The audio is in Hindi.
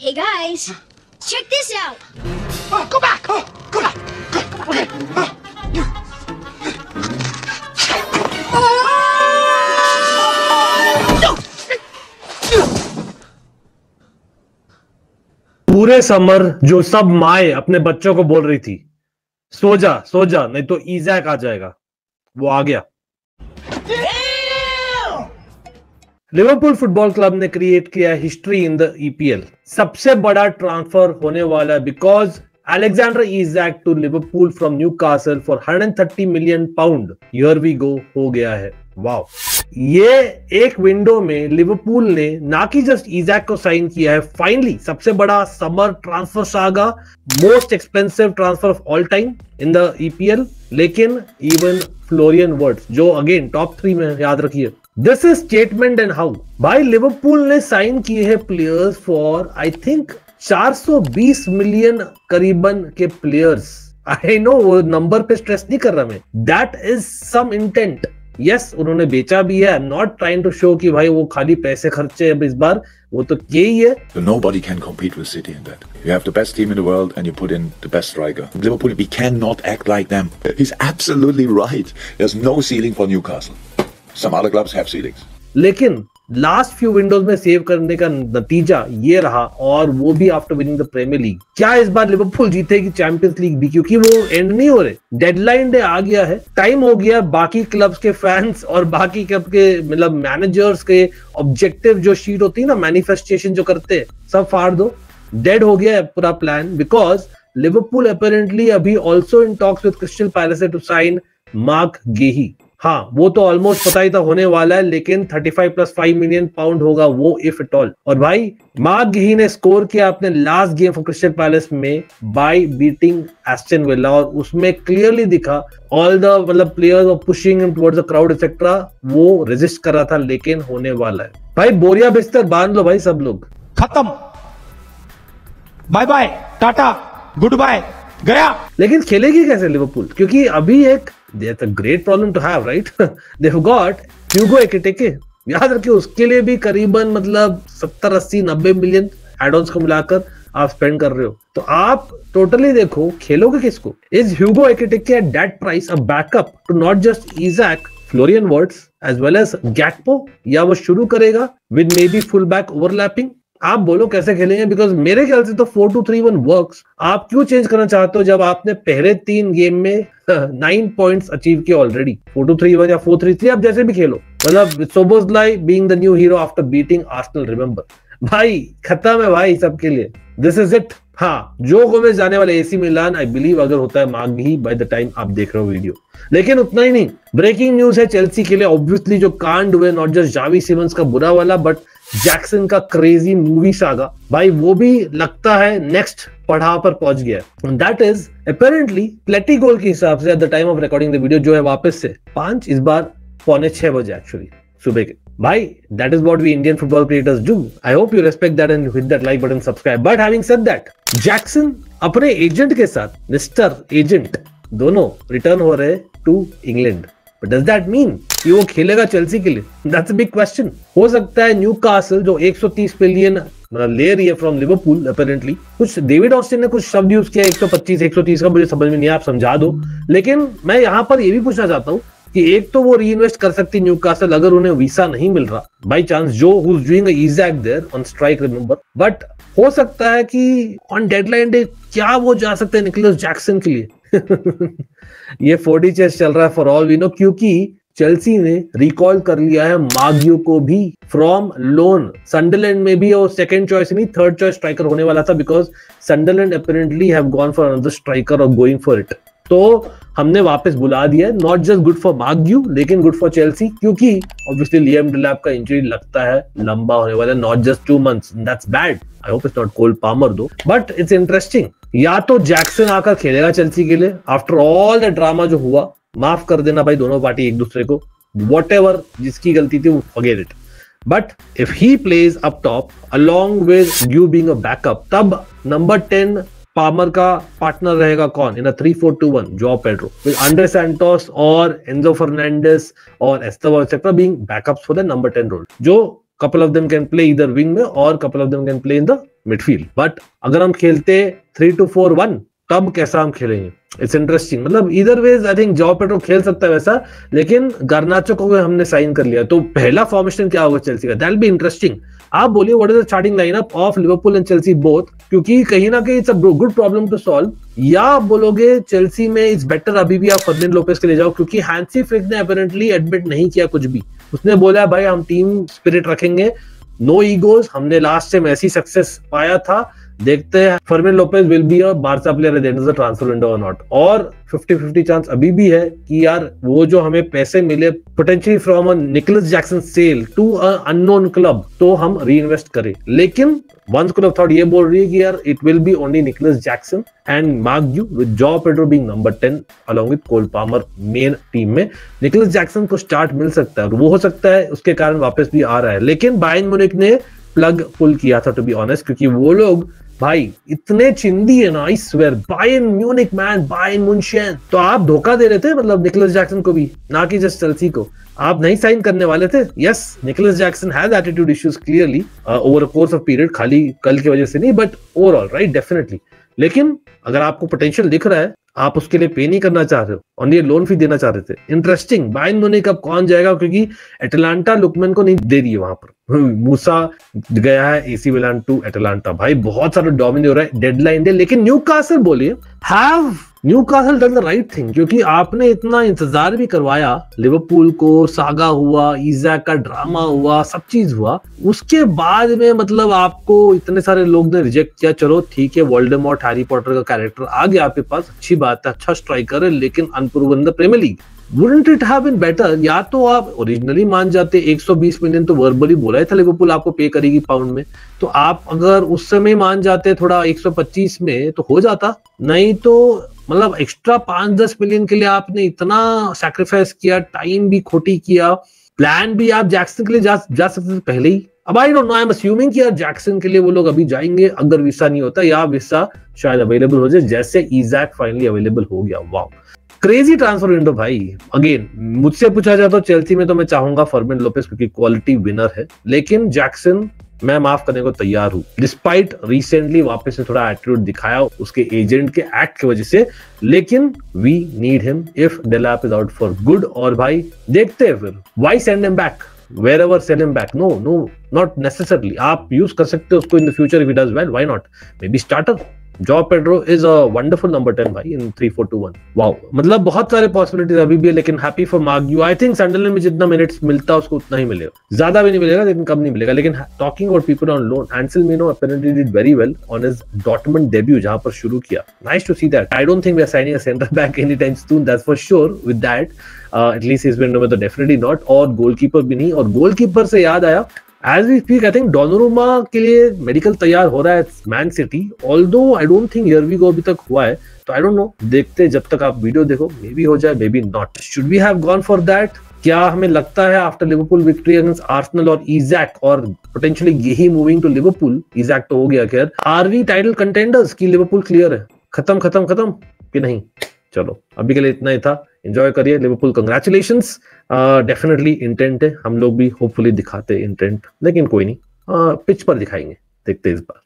Hey guys, check this out. Oh, go back. Oh, go back. Okay. पूरे समर जो सब माए अपने बच्चों को बोल रही थी, सो जा नहीं तो ईजैक आ जाएगा, वो आ गया। लिवरपूल फुटबॉल क्लब ने क्रिएट किया हिस्ट्री इन द ईपीएल। सबसे बड़ा ट्रांसफर होने वाला है because Alexander Isak to Liverpool from Newcastle for 130 million pound. Here we go हो गया है। वाओ, ये एक विंडो में लिवरपूल ने ना कि जस्ट इज़ैक को साइन किया है, फाइनली सबसे बड़ा summer transfer saga, most expensive transfer of all time in the EPL, लेकिन इवन फ्लोरियन वर्ड्स जो अगेन टॉप 3 में, याद रखिए। This is statement and how. भाई लिवरपूल ने साइन किए हैं players for I think 420 million करीबन के प्लेयर्स। आई नो वो नंबर पे स्ट्रेस नहीं कर रहा मैं, that is some intent. Yes, उन्होंने बेचा भी है, नॉट ट्राइंग टू शो कि भाई वो खाली पैसे खर्चे अब इस बार, वो तो यही है। Nobody can compete with City in that. You have the best team in the world and you put in the best striker. Liverpool, we cannot act like them. He's absolutely right. There's no ceiling for Newcastle. Some other clubs have ceilings. लेकिन लास्ट फ्यू विंडोज में सेव करने का नतीजा ये रहा, और वो भी after winning the premier league. क्या इस बार लिवरपूल जीतेगी चैंपियंस लीग भी? क्योंकि वो एंड नहीं हो रहे, डेडलाइन डे आ गया है, टाइम हो गया बाकी क्लब्स के फैंस और बाकी क्लब के मतलब मैनेजर्स के ऑब्जेक्टिव जो शीट होती है ना, मैनिफेस्टेशन जो करते हैं, सब फाड़ दो। डेड हो गया है पूरा प्लान बिकॉज लिवरपूल अपेरेंटली अभी also in talks with Crystal Palace to sign Marc Guehi. हाँ, वो तो ऑलमोस्ट पता ही था होने वाला है, लेकिन 35 + 5 मिलियन पाउंड होगा वो इफ एट ऑल। और भाई मार्क गेही ने स्कोर किया अपने last game for crystal palace में बाय बीटिंग एस्टन विला, और उसमें क्लियरली दिखा ऑल द मतलब players were pushing him towards the crowd etcetera, वो रेजिस्ट कर रहा था, लेकिन होने वाला है। भाई बोरिया बिस्तर बांध लो भाई सब लोग, खत्म, बाय बाय, टाटा, गुड बाय, गया। लेकिन खेलेगी कैसे लिवरपूल? क्योंकि अभी एक that's a great problem to have, right? They've got Hugo Ekitike। याद रखिए उसके लिए भी करीबन मतलब 70, 80, 90 मिलियन एड-ऑन्स को मिलाकर आप स्पेंड कर रहे हो, तो आप टोटली देखो खेलोगे किसको? Is Hugo Ekitike at that price a backup to not just Isak, Florian Wirtz as well as Gakpo, या वो शुरू करेगा with maybe full back overlapping? आप बोलो कैसे खेलेंगे? बिकॉज मेरे ख्याल से तो 4-2-3-1 वर्क्स। आप क्यों चेंज करना चाहते हो जब आपने पहले 3 गेम में 9 पॉइंट्स अचीव किए ऑलरेडी? 4-2-3-1 या 4-3-3 आप जैसे भी खेलो, मतलब सोबोस्लाई being the new hero after beating Arsenal, remember. भाई खत्म है भाई सबके लिए, दिस इज इट। हाँ, जो गोमेज जाने वाले एसी मिलान, आई बिलीव अगर होता है मार्क गेही बाय द टाइम आप देख रहे हो वीडियो। लेकिन उतना ही नहीं, ब्रेकिंग न्यूज है चेल्सी के लिए ऑब्वियसली, जो कांड हुए नॉट जस्ट जावी सिमंस का बुरा वाला, बट जैक्सन का क्रेजी मूवी सागा, भाई वो भी लगता है नेक्स्ट पड़ाव पर पहुंच गया है। दैट इज अपेरेंटली प्लेटी गोल के हिसाब से at the time of recording the video जो है वापस से 5, इस बार 5:45 बजे एक्चुअली सुबह के। भाई that is what we Indian football creators do. I hope you respect that and hit that like button, subscribe. But having said that, Jackson अपने एजेंट के साथ, मिस्टर एजेंट, दोनों रिटर्न हो रहे to England. But does that mean कि वो खेलेगा चेल्सी के लिए? That's a big question। हो सकता है न्यूकासल जो 130 मिलियन ले रही है फ्रॉम लिवरपूल अपेरेंटली, कुछ डेविड ऑस्टिन ने कुछ शब्द यूज किया 125 130 का, मुझे समझ में नहीं, आप समझा दो। लेकिन मैं यहाँ पर ये भी पूछना चाहता हूँ कि एक तो वो री इन्वेस्ट कर सकती न्यूकासल अगर उन्हें वीसा नहीं मिल रहा बाई चांस, जो who's doing a Isak there on strike, remember. But हो सकता है कि ऑन डेडलाइन डे क्या वो जा सकते हैं निकोलस जैक्सन के लिए। ये 4D चेस चल रहा है फॉर ऑल वी नो, क्योंकि चेल्सी ने रिकॉल कर लिया है मागियो को भी फ्रॉम लोन। सनडरलैंड में भी वो सेकंड चॉइस नहीं, थर्ड चॉइस स्ट्राइकर होने वाला था, because Sunderland apparently have gone for another striker और गोइंग फॉर इट। तो हमने वापस बुला दिया है, नॉट जस्ट गुड फॉर मागियो लेकिन गुड फॉर चेल्सी, क्योंकि ऑब्वियसली लियम डेलाप का इंजरी लगता है लंबा होने वाला है, not just 2 months, that's bad. I hope it's not Cole Palmer though, but it's interesting. या तो जैक्सन आकर खेलेगा चेल्सी के लिए आफ्टर ऑल द ड्रामा जो हुआ, माफ कर देना भाई दोनों पार्टी एक दूसरे को, व्हाटएवर जिसकी गलती थी वो forget it. But if he plays up top along with you being a backup, तब नंबर 10 पामर का पार्टनर रहेगा कौन in 3-4-2-1? Joao Pedro with Andrey Santos और एंजो फर्नांडिस और Estevao etcetera being backups for the number 10 role, जो couple of them can play either wing में और couple of them can play in the midfield. But अगर हम खेलते 3-2-4-1 तब कैसा हम खेलेंगे? It's interesting. मतलब इधर वेज आई थिंक जॉ पेड्रो खेल सकता है वैसा, लेकिन गार्नाचो को हमने साइन कर लिया तो पहला फॉर्मेशन क्या होगा चेल्सी का? That be interesting. आप बोलिए what is the starting lineup of Liverpool and Chelsea both, क्योंकि कहीं ना कहीं it's a good problem to solve. या आप बोलोगे चेल्सी में इट्स बेटर अभी भी आप फर्मिन लोपेस के ले जाओ, क्योंकि हैंसी फ्लिक ने अपैरेंटली एडमिट नहीं किया कुछ भी। उसने बोला भाई हम टीम स्पिरिट रखेंगे, नो ईगोज, हमने लास्ट टाइम ऐसी सक्सेस पाया था, देखते हैं Fermin Lopez will be a Barca player at the end of the transfer window और नॉट। और 50-50 चांस अभी भी है कि यार वो जो हमें पैसे मिले potentially from a Nicolas Jackson sale to a unknown club, तो हम रीइन्वेस्ट करें। लेकिन वन स्कूल ऑफ थॉट ये बोल रही है कि यार it will be only Nicolas Jackson and Marc Guiu with Joao Pedro being number 10 along with Cole Palmer main team में। निकोलस जैक्सन को स्टार्ट मिल सकता है और वो हो सकता है उसके कारण वापस भी आ रहा है, लेकिन बायर्न म्यूनिख ने प्लग पुल किया था टू बी ऑनेस्ट, क्योंकि वो लोग भाई इतने चिंदी है ना, I swear, Bayern Munich man, Bayern Munchen. तो आप धोखा दे रहे थे मतलब निकोलस जैक्सन को भी, ना कि जस्ट चेल्सी को। आप नहीं साइन करने वाले थे। Yes, Nicholas Jackson has attitude issues clearly over a course of period, खाली कल की वजह से नहीं बट ओवरऑल राइट डेफिनेटली। लेकिन अगर आपको पोटेंशियल दिख रहा है, आप उसके लिए पे नहीं करना चाह रहे हो और ये लोन फी देना चाह रहे थे। इंटरेस्टिंग। बायर्न म्यूनिख अब कौन जाएगा, क्योंकि एटलांटा लुकमैन को नहीं दे रही है वहां पर। मूसा गया है एसी मिलान टू एटलांटा। भाई बहुत सारा डोमिनेट हो रहा है, डेडलाइन डे। लेकिन न्यूकासल बोलिए, have Newcastle done the right thing, क्योंकि आपने इतना इंतजार भी करवाया लिवरपूल को, सागा हुआ, इज़ैक का ड्रामा हुआ, सब चीज हुआ, उसके बाद में मतलब आपको इतने सारे लोग ने रिजेक्ट किया। चलो ठीक है, वोल्डेमॉर्ट हैरी पॉटर का कैरेक्टर आ गया आपके पास, अच्छी बात है, अच्छा स्ट्राइकर है, लेकिन unproven the premier league. Wouldn't it have been better? या तो आप ओरिजिनली मान जाते 120 मिलियन तो वर्बली बोला ही था लिवरपूल आपको पे करेगी पाउंड में, तो आप अगर उस समय मान जाते थोड़ा 125 में तो हो जाता। नहीं तो मतलब एक्स्ट्रा 5-10 मिलियन के लिए आपने इतना सैक्रिफाइस किया, टाइम भी खोटी किया, प्लान भी आप जैक्सन के लिए जा सकते थे पहले ही। अब I don't know, I am assuming कि यार जैक्सन के लिए वो लोग अभी जाएंगे अगर वीसा नहीं होता, या वीसा शायद अवेलेबल हो जाए जैसे इज़ैक फाइनली अवेलेबल हो गया। वाओ, क्रेजी ट्रांसफर विंडो भाई। अगेन मुझसे पूछा जाए तो चेल्सी में तो मैं चाहूंगा फर्मिन लोपेस, क्योंकि क्वालिटी विनर है, लेकिन जैक्सन मैं माफ करने को तैयार हूं, डिस्पाइट रिसेंटली वापस से थोड़ा एटीट्यूड दिखाया उसके एजेंट के एक्ट की वजह से। लेकिन we need him if Delap is out for good. और भाई देखते हैं फिर, why send him back, wherever sell him back, no not necessarily, आप यूज कर सकते हो उसको in the future if he does well, why not, maybe starter। Jaw Pedro is a wonderful number 10 भाई in 3-4-2-1। वाओ, मतलब बहुत सारे पॉसिबिलिटीज अभी भी है, लेकिन happy for Marc Guiu. I think Sunderland में जितना मिनट्स मिलता है उसको उतना ही मिलेगा, ज्यादा भी नहीं मिलेगा लेकिन कम नहीं मिलेगा। लेकिन talking about people on loan, Anselmino apparently did very well on his Dortmund debut जहां पर शुरू किया। Nice to see that. I don't think we are signing a centre back any time soon, that's for sure with that, at least इस विंडो में तो डेफिनेटली नॉट। और गोलकीपर भी नहीं। और गोलकीपर से याद आया, as we speak I think Donnarumma के लिए मेडिकल तैयार हो रहा है Man City, although I don't think here we go अभी तक हुआ है, तो आई डोंट नो, देखते जब तक आप वीडियो देखो, मे बी हो जाए may be not. Should we have gone for that? क्या हमें लगता है after Liverpool victory against Arsenal और इज़ैक, और पोटेंशियली यही मूविंग टू लिवरपूल, इज़ैक तो हो गया खैर, आर वी टाइटल कंटेंडर्स की लिवरपूल क्लियर है? खत्म कि नहीं? चलो अभी के लिए इतना ही था, एंजॉय करिए लिवरपूल, कंग्रेचुलेशंस। डेफिनेटली इंटेंट है, हम लोग भी होपफुली दिखाते इंटेंट, लेकिन कोई नहीं, पिच पर दिखाएंगे, देखते इस बार।